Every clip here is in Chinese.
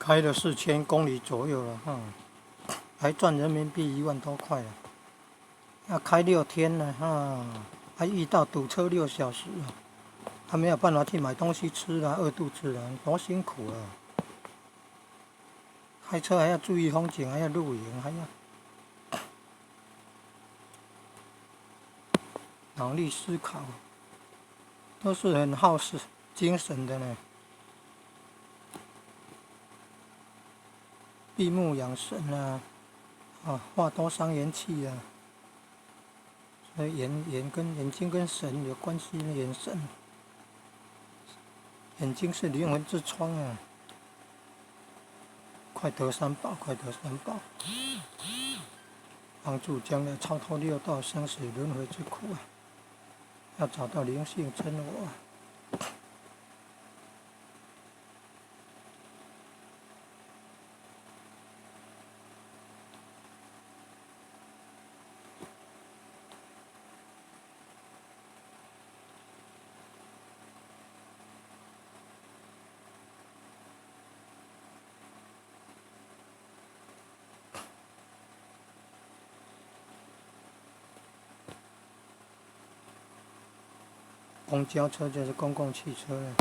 开了4000公里左右了哈，还赚人民币1万多块了。要开6天了哈，还遇到堵车6小时了，还没有办法去买东西吃了，饿肚子了，多辛苦了。开车还要注意风景，还要露营，还要脑力思考，都是很耗时精神的呢。闭目养神啊，话多伤元气啊。所以眼睛跟神有关系的，眼睛是灵魂之窗啊。快得三宝，快得三宝，帮助将来超脱6道生死轮回之苦啊！要找到灵性真我啊！公交车就是公共汽车了。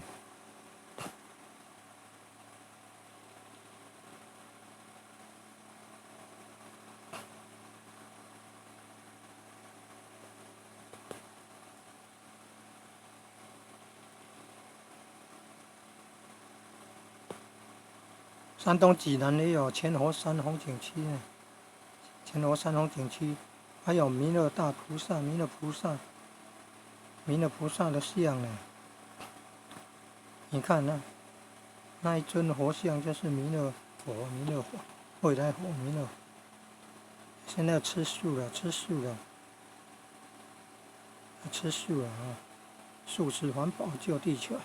山东济南也有千佛山风景区呢，千佛山风景区还有弥勒大菩萨、弥勒菩萨的像呢。你看那一尊佛像就是弥勒佛、未来佛弥勒。现在吃素了啊！素食环保救地球。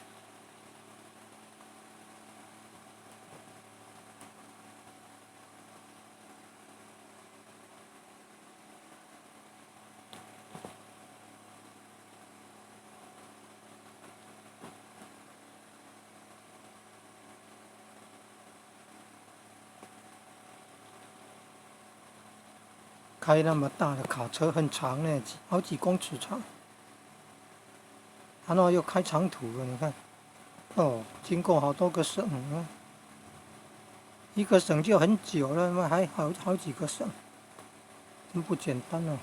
开那么大的卡车很长呢，好几公尺长，然后又开长途了，你看，经过好多个省啊，一个省就很久了，还好几个省，真不简单哦。